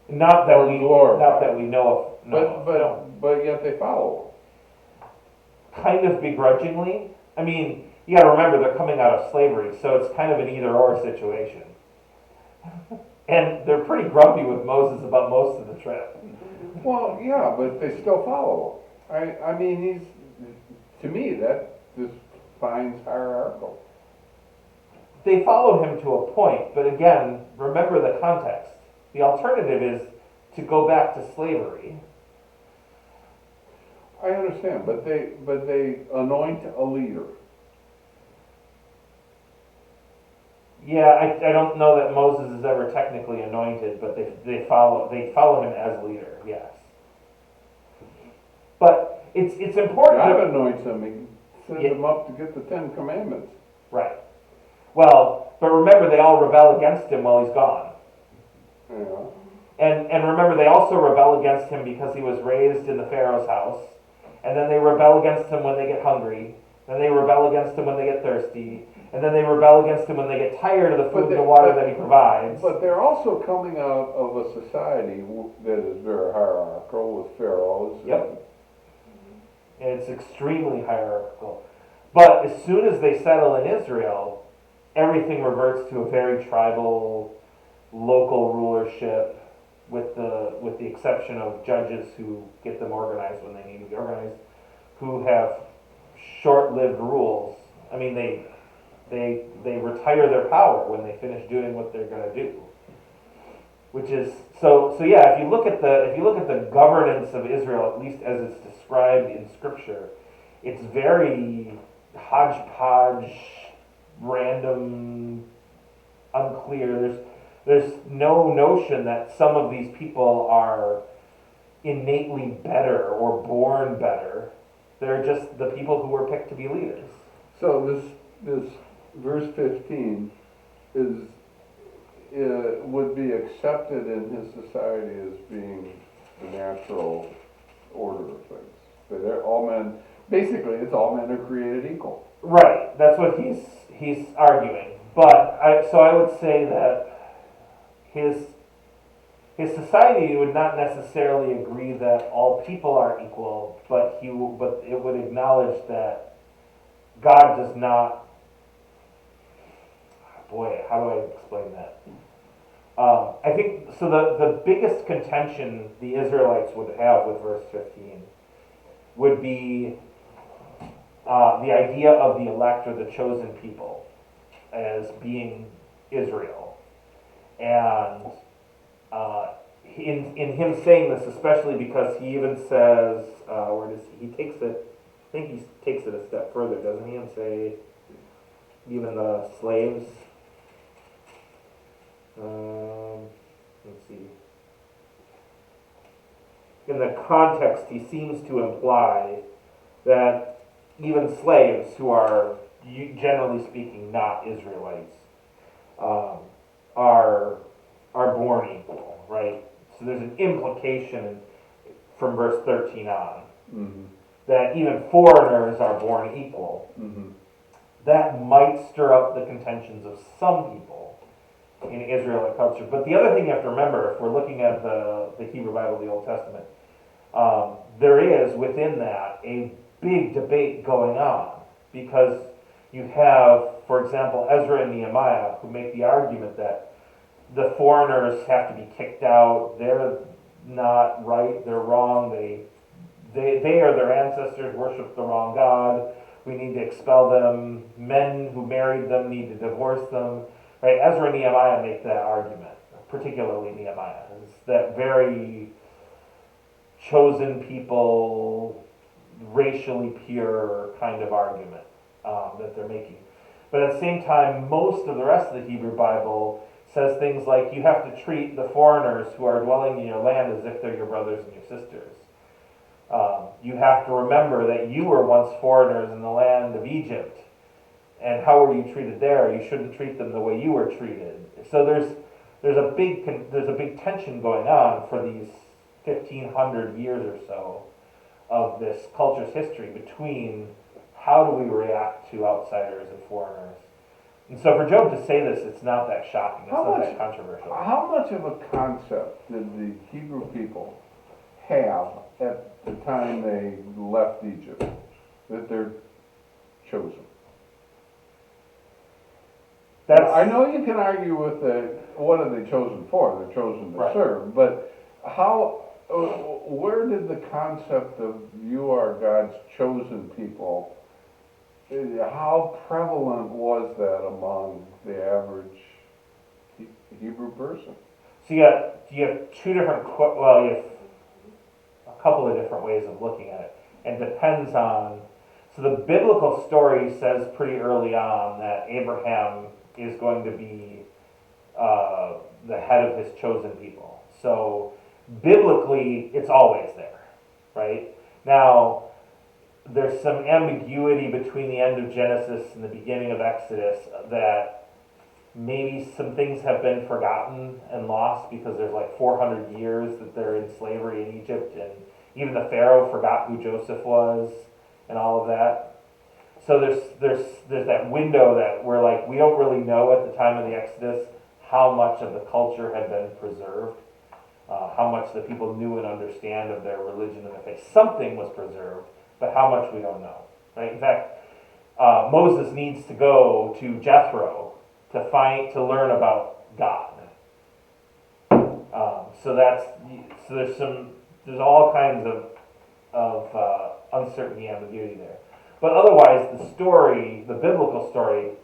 Not that we know of. No. But yet they follow him. Kind of begrudgingly. I mean, you got to remember they're coming out of slavery, so it's kind of an either-or situation. And they're pretty grumpy with Moses about most of the trip. Well, yeah, but they still follow him. I mean, to me, that just finds hierarchical. They follow him to a point, but again, remember the context. The alternative is to go back to slavery. I understand, but they anoint a leader. Yeah, I don't know that Moses is ever technically anointed, but they follow him as leader. Yes, but it's important. God anoints him. He sends Yeah. him up to get the 10 Commandments. Right. Well, but remember, they all rebel against him while he's gone. Yeah. And remember, they also rebel against him because he was raised in the Pharaoh's house. And then they rebel against him when they get hungry. Then they rebel against him when they get thirsty. And then they rebel against him when they get tired of the food and the water that he provides. But they're also coming out of a society that is very hierarchical with pharaohs. Yep. And it's extremely hierarchical. But as soon as they settle in Israel, everything reverts to a very tribal, local rulership, with the exception of judges who get them organized when they need to be organized, who have short-lived rules. I mean, they retire their power when they finish doing what they're going to do. Which is so yeah. If you look at the governance of Israel, at least as it's described in Scripture, it's very hodgepodge, random, unclear. There's no notion that some of these people are innately better or born better. They're just the people who were picked to be leaders. So this verse 15 would be accepted in his society as being the natural order of things. That they're all men. Basically, it's all men are created equal. Right. That's what he's arguing. But I would say that his society would not necessarily agree that all people are equal, but it would acknowledge that God does not. Boy, how do I explain that? I think so. The biggest contention the Israelites would have with verse 15 would be the idea of the elect or the chosen people as being Israel. And in him saying this, especially because he even says, where does he takes it? I think he takes it a step further, doesn't he? And say, even the slaves. Let's see. In the context, he seems to imply that even slaves who are, generally speaking, not Israelites, are born equal, right? So there's an implication from verse 13 on that even foreigners are born equal. That might stir up the contentions of some people in Israelite culture. But the other thing you have to remember, if we're looking at the Hebrew Bible, the Old Testament, there is within that a big debate going on, because you have, for example, Ezra and Nehemiah, who make the argument that the foreigners have to be kicked out. They're not right. They're wrong. They or their ancestors worship the wrong God. We need to expel them. Men who married them need to divorce them. Right? Ezra and Nehemiah make that argument, particularly Nehemiah. It's that very chosen people, racially pure kind of argument that they're making. But at the same time, most of the rest of the Hebrew Bible says things like you have to treat the foreigners who are dwelling in your land as if they're your brothers and your sisters. You have to remember that you were once foreigners in the land of Egypt, and how were you treated there? You shouldn't treat them the way you were treated. So there's a big tension going on for these 1,500 years or so of this culture's history between how do we react to outsiders and foreigners. And so for Job to say this, it's not that shocking. It's not that controversial. How much of a concept did the Hebrew people have at the time they left Egypt that they're chosen? I know you can argue with what are they chosen for? They're chosen to serve. But where did the concept of you are God's chosen people, how prevalent was that among the average Hebrew person? So you have two different, well, you have a couple of different ways of looking at it, and depends on. So the biblical story says pretty early on that Abraham is going to be the head of his chosen people. So biblically, it's always there, right? Now, there's some ambiguity between the end of Genesis and the beginning of Exodus that maybe some things have been forgotten and lost because there's like 400 years that they're in slavery in Egypt, and even the Pharaoh forgot who Joseph was and all of that. So there's that window that we're like, we don't really know at the time of the Exodus how much of the culture had been preserved, how much the people knew and understand of their religion and the faith. Something was preserved, but how much we don't know. Right? In fact, Moses needs to go to Jethro to learn about God. So there's all kinds of uncertainty, ambiguity there. But otherwise, the biblical story,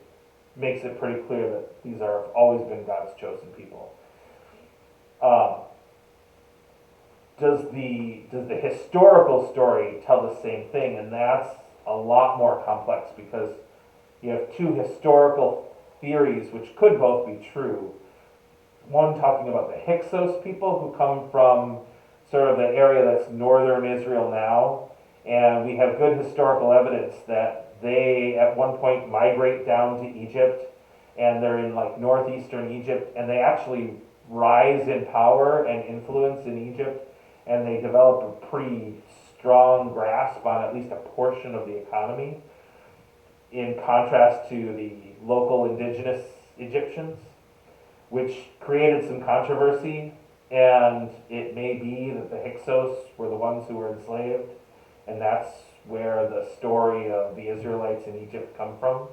makes it pretty clear that these have always been God's chosen people. Does the historical story tell the same thing? And that's a lot more complex because you have two historical theories which could both be true. One talking about the Hyksos people who come from sort of the area that's northern Israel now, and we have good historical evidence that they at one point migrate down to Egypt, and they're in like northeastern Egypt, and they actually rise in power and influence in Egypt, and they develop a pretty strong grasp on at least a portion of the economy, in contrast to the local indigenous Egyptians, which created some controversy. And it may be that the Hyksos were the ones who were enslaved, and that's where the story of the Israelites in Egypt come from,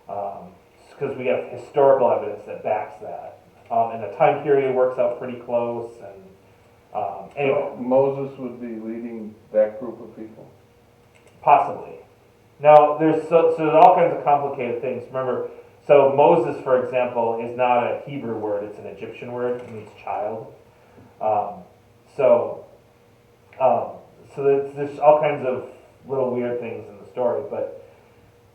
because we have historical evidence that backs that, and the time period works out pretty close. And anyway, So Moses would be leading that group of people? possibly. Now there's all kinds of complicated things. Remember, so Moses, for example, is not a Hebrew word; it's an Egyptian word. It means child. So there's all kinds of little weird things in the story, but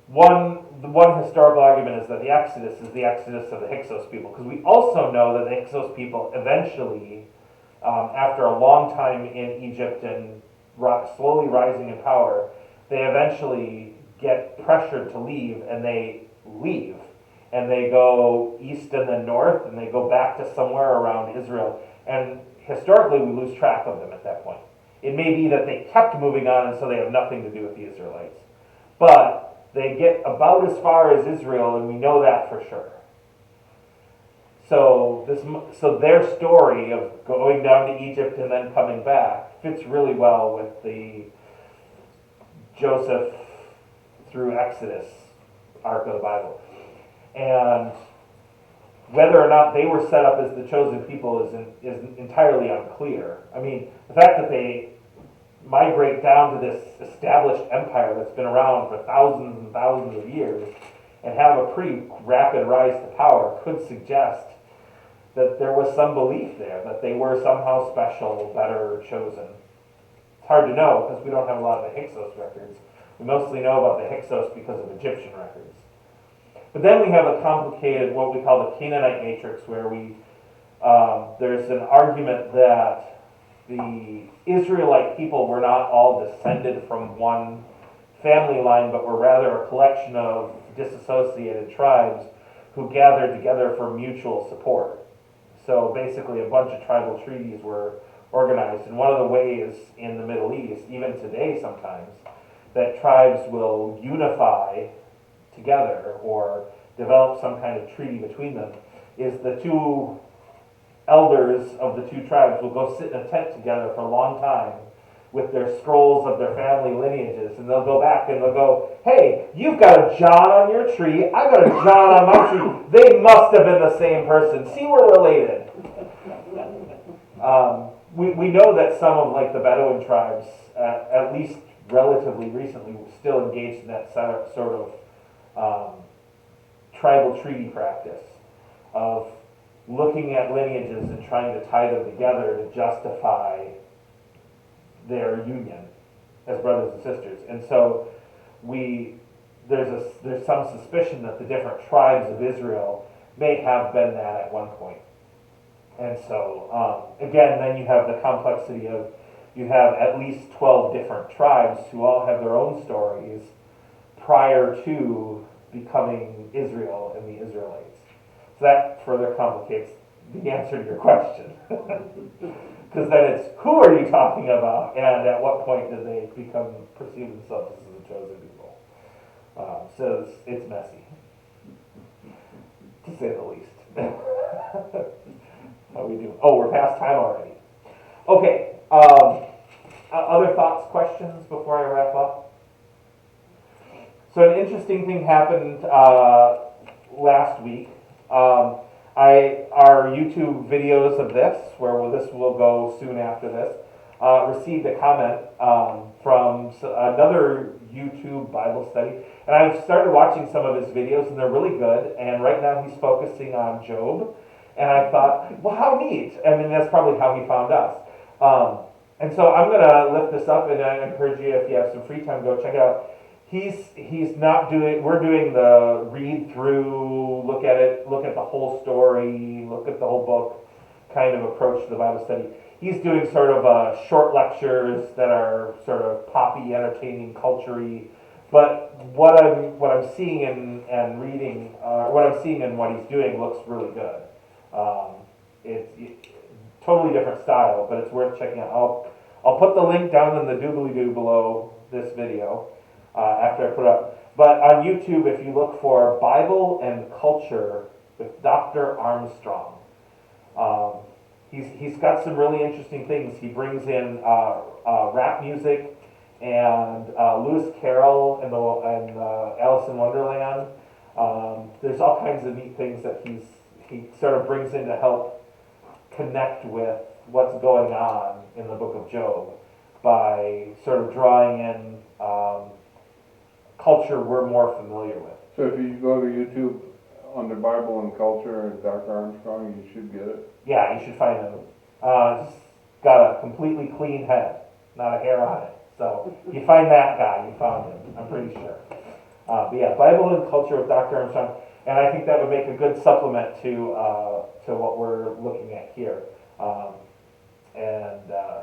the one historical argument is that the Exodus is the Exodus of the Hyksos people, because we also know that the Hyksos people eventually, after a long time in Egypt and slowly rising in power, they eventually get pressured to leave, and they leave. And they go east and then north, and they go back to somewhere around Israel. And historically, we lose track of them at that point. It may be that they kept moving on, and so they have nothing to do with the Israelites. But they get about as far as Israel, and we know that for sure. So their story of going down to Egypt and then coming back fits really well with the Joseph through Exodus arc of the Bible. And whether or not they were set up as the chosen people is entirely unclear. I mean, the fact that they migrate down to this established empire that's been around for thousands and thousands of years and have a pretty rapid rise to power could suggest that there was some belief there, that they were somehow special, better, chosen. It's hard to know because we don't have a lot of the Hyksos records. We mostly know about the Hyksos because of Egyptian records. But then we have a complicated, what we call the Canaanite Matrix, where there's an argument that the Israelite people were not all descended from one family line, but were rather a collection of disassociated tribes who gathered together for mutual support. So basically a bunch of tribal treaties were organized. And one of the ways in the Middle East, even today sometimes, that tribes will unify together or develop some kind of treaty between them is the two elders of the two tribes will go sit in a tent together for a long time with their scrolls of their family lineages, and they'll go back and they'll go, hey, you've got a John on your tree, I got a John on my tree, they must have been the same person, see, we're related. We know that some of like the Bedouin tribes, at least relatively recently, still engaged in that sort of tribal treaty practice of, looking at lineages and trying to tie them together to justify their union as brothers and sisters. And so there's some suspicion that the different tribes of Israel may have been that at one point. And so, again, then you have the complexity of, you have at least 12 different tribes who all have their own stories prior to becoming Israel and the Israelites. So that further complicates the answer to your question. Because then it's, who are you talking about, and at what point did they perceive themselves as the chosen people? So it's messy, to say the least. How we do? Oh, we're past time already. Okay. Other thoughts, questions before I wrap up? So an interesting thing happened last week. Our YouTube videos of this, where this will go soon after this, received a comment from another YouTube Bible study. And I've started watching some of his videos, and they're really good. And right now he's focusing on Job. And I thought, well, how neat. I mean, that's probably how he found us. And so I'm going to lift this up, and I encourage you, if you have some free time, go check it out. We're doing the read through, look at it, look at the whole story, look at the whole book kind of approach to the Bible study. He's doing sort of short lectures that are sort of poppy, entertaining, culture-y. But what I'm seeing and reading, what I'm seeing and what he's doing looks really good. It's totally different style, but it's worth checking out. I'll put the link down in the doobly-doo below this video after I put it up. But on YouTube, if you look for Bible and Culture with Dr. Armstrong, he's got some really interesting things. He brings in rap music and Lewis Carroll and Alice in Wonderland. There's all kinds of neat things that he sort of brings in to help connect with what's going on in the book of Job by sort of drawing in culture we're more familiar with. So if you go to YouTube under Bible and Culture and Dr. Armstrong, you should get it? Yeah, you should find him. He's got a completely clean head, not a hair on it. So if you find that guy, you found him, I'm pretty sure. But yeah, Bible and Culture with Dr. Armstrong. And I think that would make a good supplement to what we're looking at here.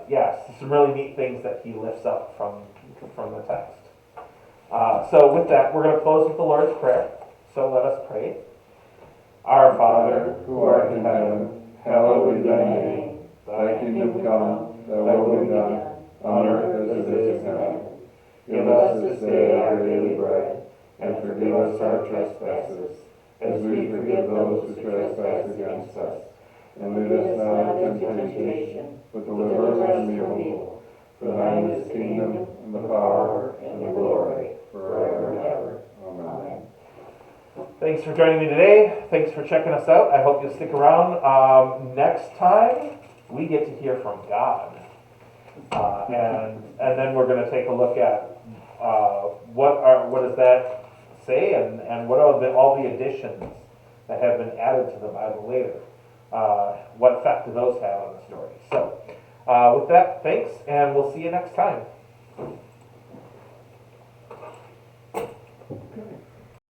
Yeah, some really neat things that he lifts up from the text. So with that, we're going to close with the Lord's Prayer. So let us pray. Our Father, who art in heaven, hallowed be thy name. Thy kingdom come, thy will be done, on earth as it is in heaven. Give us this day our daily bread, and forgive us our trespasses, as we forgive those who trespass against us. And lead us not into temptation, but deliver us from evil. For thine is the kingdom, and the power, and the glory, forever and ever. Amen. Thanks for joining me today. Thanks for checking us out. I hope you'll stick around. Next time, we get to hear from God. And then we're going to take a look at what does that say, and what are all the additions that have been added to the Bible later. What effect do those have on the story? So, with that, thanks, and we'll see you next time.